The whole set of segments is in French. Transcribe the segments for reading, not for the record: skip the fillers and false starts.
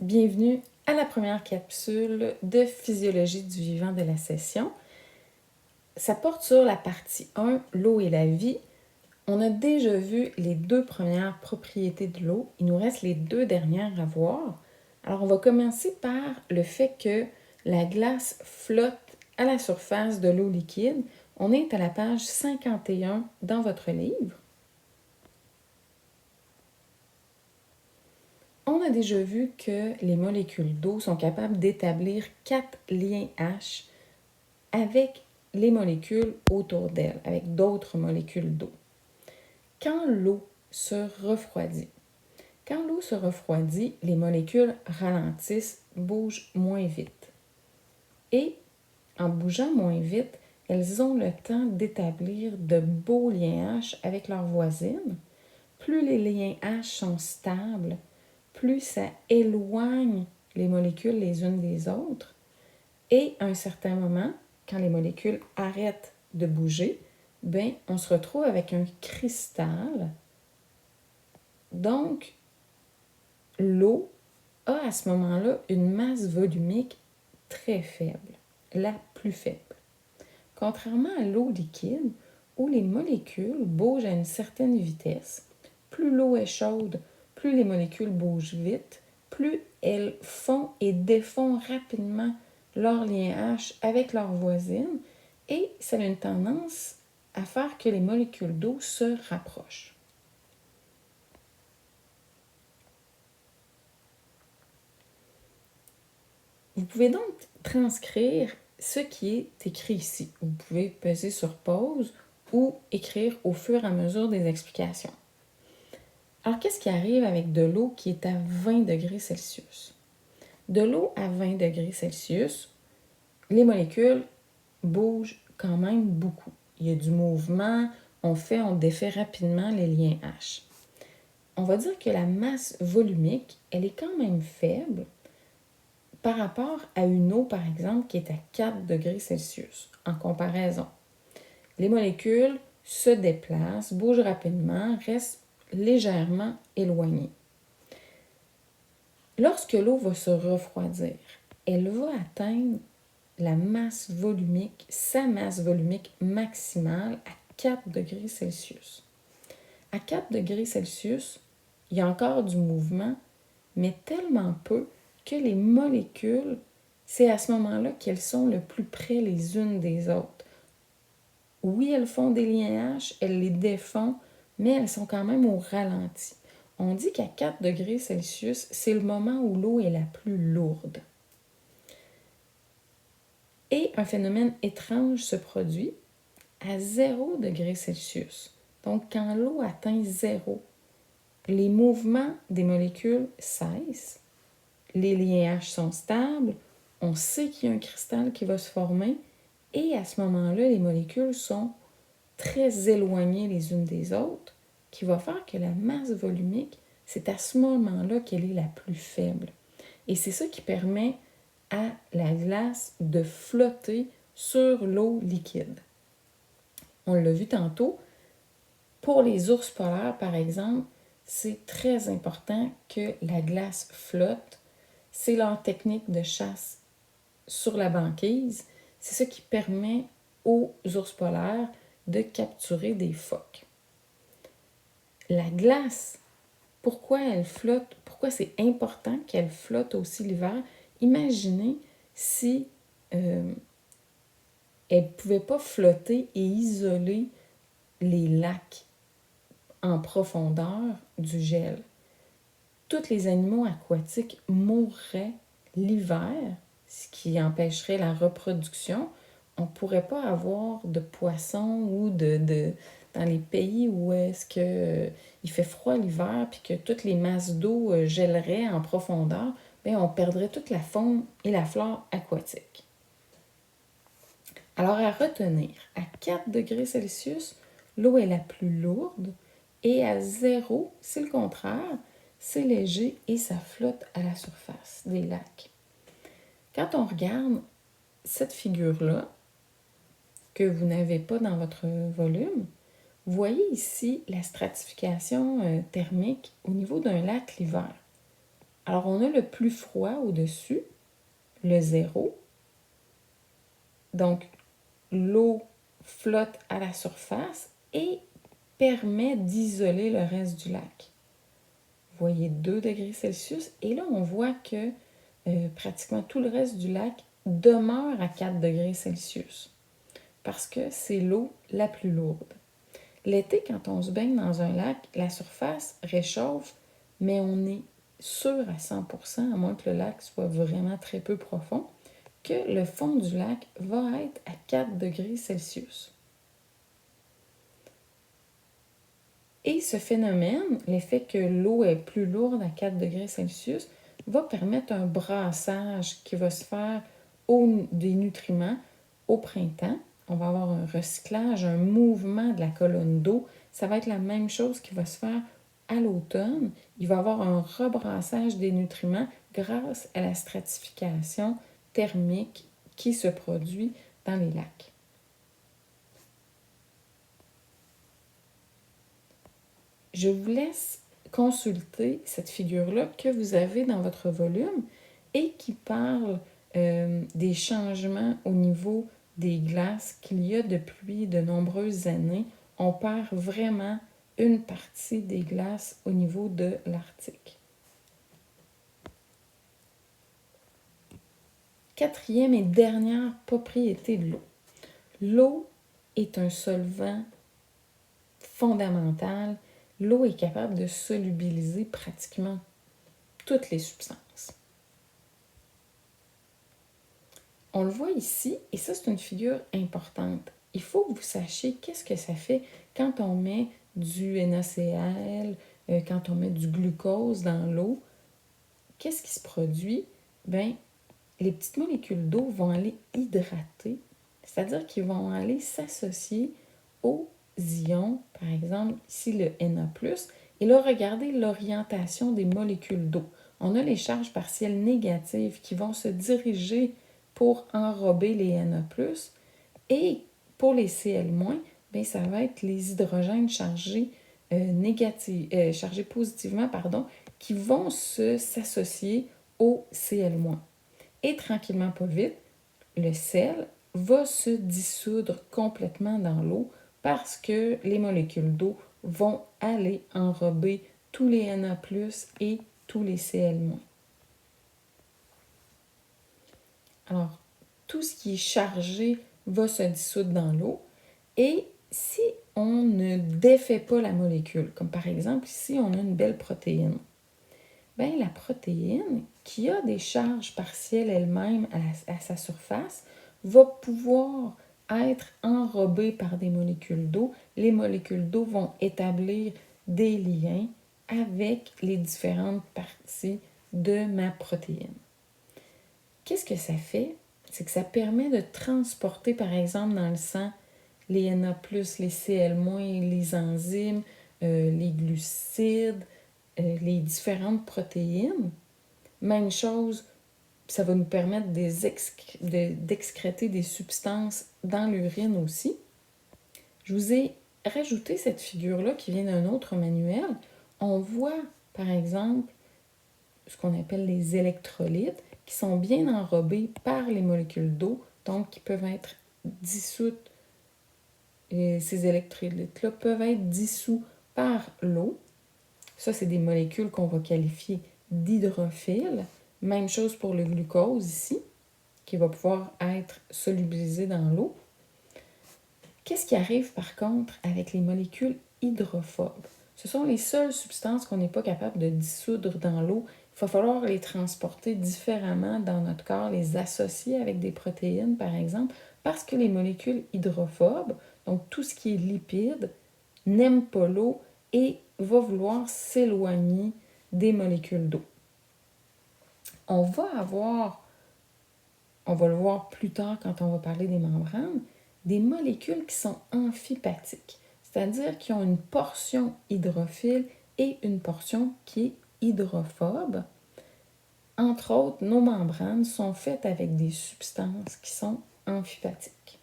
Bienvenue à la première capsule de physiologie du vivant de la session. Ça porte sur la partie 1, l'eau et la vie. On a déjà vu les deux premières propriétés de l'eau. Il nous reste les deux dernières à voir. Alors, on va commencer par le fait que la glace flotte à la surface de l'eau liquide. On est à la page 51 dans votre livre. On a déjà vu que les molécules d'eau sont capables d'établir 4 liens H avec les molécules autour d'elles, avec d'autres molécules d'eau. Quand l'eau se refroidit, les molécules ralentissent, bougent moins vite. Et en bougeant moins vite, elles ont le temps d'établir de beaux liens H avec leurs voisines. Plus les liens H sont stables, plus ça éloigne les molécules les unes des autres. Et à un certain moment, quand les molécules arrêtent de bouger, on se retrouve avec un cristal. Donc, l'eau a à ce moment-là une masse volumique très faible, la plus faible. Contrairement à l'eau liquide, où les molécules bougent à une certaine vitesse, plus l'eau est chaude, plus les molécules bougent vite, plus elles font et défont rapidement leurs liens H avec leurs voisines, et ça a une tendance à faire que les molécules d'eau se rapprochent. Vous pouvez donc transcrire ce qui est écrit ici. Vous pouvez peser sur pause ou écrire au fur et à mesure des explications. Alors, qu'est-ce qui arrive avec de l'eau qui est à 20 degrés Celsius? De l'eau à 20 degrés Celsius, les molécules bougent quand même beaucoup. Il y a du mouvement, on défait rapidement les liens H. On va dire que la masse volumique, elle est quand même faible par rapport à une eau, par exemple, qui est à 4 degrés Celsius, en comparaison. Les molécules se déplacent, bougent rapidement, restent légèrement éloignées. Lorsque l'eau va se refroidir, elle va atteindre la masse volumique, sa masse volumique maximale à 4 degrés Celsius. À 4 degrés Celsius, il y a encore du mouvement, mais tellement peu que les molécules, c'est à ce moment-là qu'elles sont le plus près les unes des autres. Oui, elles font des liens H, elles les défont, mais elles sont quand même au ralenti. On dit qu'à 4 degrés Celsius, c'est le moment où l'eau est la plus lourde. Et un phénomène étrange se produit à 0 degrés Celsius. Donc, quand l'eau atteint 0, les mouvements des molécules cessent, les liens H sont stables, on sait qu'il y a un cristal qui va se former, et à ce moment-là, les molécules sont très éloignées les unes des autres, qui va faire que la masse volumique, c'est à ce moment-là qu'elle est la plus faible. Et c'est ça qui permet à la glace de flotter sur l'eau liquide. On l'a vu tantôt, pour les ours polaires, par exemple, c'est très important que la glace flotte. C'est leur technique de chasse sur la banquise. C'est ce qui permet aux ours polaires de capturer des phoques. La glace, pourquoi elle flotte? Pourquoi c'est important qu'elle flotte aussi l'hiver? Imaginez si elle ne pouvait pas flotter et isoler les lacs en profondeur du gel. Tous les animaux aquatiques mourraient l'hiver, ce qui empêcherait la reproduction. On ne pourrait pas avoir de poissons ou dans les pays où est-ce que il fait froid l'hiver puis que toutes les masses d'eau gèleraient en profondeur, on perdrait toute la faune et la flore aquatique. Alors à retenir, à 4 degrés Celsius, l'eau est la plus lourde et à 0, c'est le contraire, c'est léger et ça flotte à la surface des lacs. Quand on regarde cette figure-là, que vous n'avez pas dans votre volume, vous voyez ici la stratification thermique au niveau d'un lac l'hiver. Alors, on a le plus froid au-dessus, le 0. Donc, l'eau flotte à la surface et permet d'isoler le reste du lac. Vous voyez 2 degrés Celsius et là, on voit que pratiquement tout le reste du lac demeure à 4 degrés Celsius parce que c'est l'eau la plus lourde. L'été, quand on se baigne dans un lac, la surface réchauffe, mais on est sûr à 100%, à moins que le lac soit vraiment très peu profond, que le fond du lac va être à 4 degrés Celsius. Et ce phénomène, l'effet que l'eau est plus lourde à 4 degrés Celsius, va permettre un brassage qui va se faire des nutriments au printemps. On va avoir un recyclage, un mouvement de la colonne d'eau. Ça va être la même chose qui va se faire à l'automne. Il va y avoir un rebrassage des nutriments grâce à la stratification thermique qui se produit dans les lacs. Je vous laisse consulter cette figure-là que vous avez dans votre volume et qui parle des changements au niveau des glaces qu'il y a depuis de nombreuses années. On perd vraiment une partie des glaces au niveau de l'Arctique. Quatrième et dernière propriété de l'eau. L'eau est un solvant fondamental. L'eau est capable de solubiliser pratiquement toutes les substances. On le voit ici, et ça c'est une figure importante. Il faut que vous sachiez qu'est-ce que ça fait quand on met du NaCl, quand on met du glucose dans l'eau. Qu'est-ce qui se produit? Bien, les petites molécules d'eau vont aller hydrater, c'est-à-dire qu'ils vont aller s'associer aux ions, par exemple ici le Na+, et là regardez l'orientation des molécules d'eau. On a les charges partielles négatives qui vont se diriger pour enrober les Na+, et pour les Cl-, bien, ça va être les hydrogènes chargés, chargés positivement, qui vont s'associer au Cl-. Et tranquillement, pas vite, le sel va se dissoudre complètement dans l'eau parce que les molécules d'eau vont aller enrober tous les Na+, et tous les Cl-. Alors, tout ce qui est chargé va se dissoudre dans l'eau. Et si on ne défait pas la molécule, comme par exemple ici, on a une belle protéine, bien, la protéine, qui a des charges partielles elle-même à sa surface, va pouvoir être enrobée par des molécules d'eau. Les molécules d'eau vont établir des liens avec les différentes parties de ma protéine. Qu'est-ce que ça fait? C'est que ça permet de transporter, par exemple, dans le sang, les Na+, les Cl-, les enzymes, les glucides, les différentes protéines. Même chose, ça va nous permettre d'excréter des substances dans l'urine aussi. Je vous ai rajouté cette figure-là qui vient d'un autre manuel. On voit, par exemple, ce qu'on appelle les électrolytes, qui sont bien enrobés par les molécules d'eau, donc qui peuvent être dissoutes. Et ces électrolytes-là peuvent être dissous par l'eau. Ça, c'est des molécules qu'on va qualifier d'hydrophiles. Même chose pour le glucose ici, qui va pouvoir être solubilisé dans l'eau. Qu'est-ce qui arrive par contre avec les molécules hydrophobes? Ce sont les seules substances qu'on n'est pas capable de dissoudre dans l'eau. Il va falloir les transporter différemment dans notre corps, les associer avec des protéines, par exemple, parce que les molécules hydrophobes, donc tout ce qui est lipide, n'aiment pas l'eau et va vouloir s'éloigner des molécules d'eau. On va le voir plus tard quand on va parler des membranes, des molécules qui sont amphipathiques, c'est-à-dire qui ont une portion hydrophile et une portion qui est hydrophobe. Entre autres, nos membranes sont faites avec des substances qui sont amphipathiques.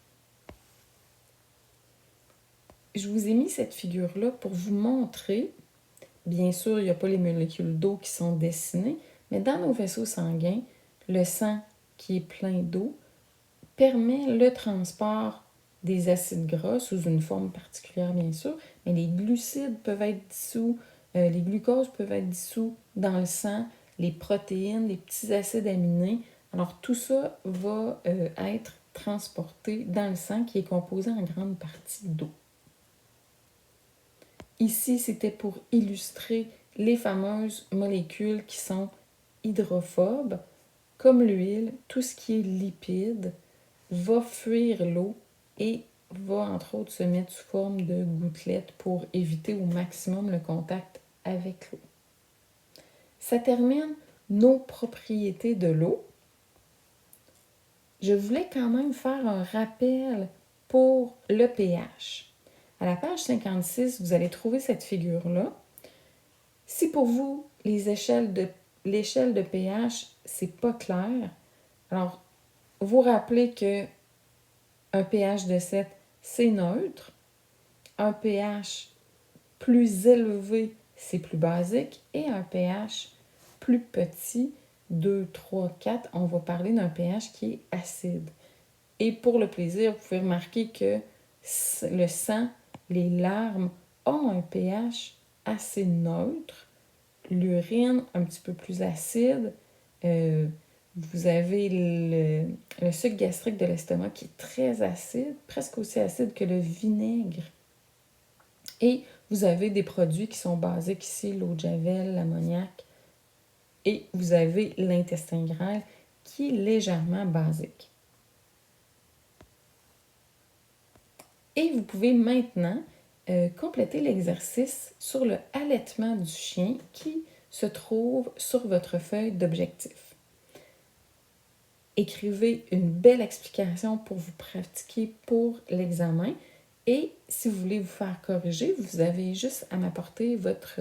Je vous ai mis cette figure-là pour vous montrer, bien sûr, il n'y a pas les molécules d'eau qui sont dessinées, Mais dans nos vaisseaux sanguins, le sang qui est plein d'eau permet le transport des acides gras sous une forme particulière, bien sûr, mais les glucides peuvent être dissous, les glucoses peuvent être dissous dans le sang, les protéines, les petits acides aminés. Alors, tout ça va être transporté dans le sang qui est composé en grande partie d'eau. Ici, c'était pour illustrer les fameuses molécules qui sont hydrophobes, comme l'huile, tout ce qui est lipide va fuir l'eau et va entre autres se mettre sous forme de gouttelettes pour éviter au maximum le contact avec l'eau. Ça termine nos propriétés de l'eau. Je voulais quand même faire un rappel pour le pH. À la page 56, vous allez trouver cette figure-là. Si pour vous, l'échelle de pH, c'est pas clair, alors vous rappelez que un pH de 7, c'est neutre. Un pH plus élevé, c'est plus basique. Et un pH plus petit, 2, 3, 4, on va parler d'un pH qui est acide. Et pour le plaisir, vous pouvez remarquer que le sang, les larmes ont un pH assez neutre. L'urine, un petit peu plus acide. Vous avez le suc gastrique de l'estomac qui est très acide, presque aussi acide que le vinaigre. Et vous avez des produits qui sont basiques ici, l'eau de javel, l'ammoniac. Et vous avez l'intestin grêle qui est légèrement basique. Et vous pouvez maintenant compléter l'exercice sur le allaitement du chien qui se trouve sur votre feuille d'objectif. Écrivez une belle explication pour vous pratiquer pour l'examen. Et si vous voulez vous faire corriger, vous avez juste à m'apporter votre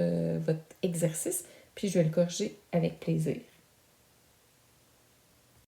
exercice, puis je vais le corriger avec plaisir.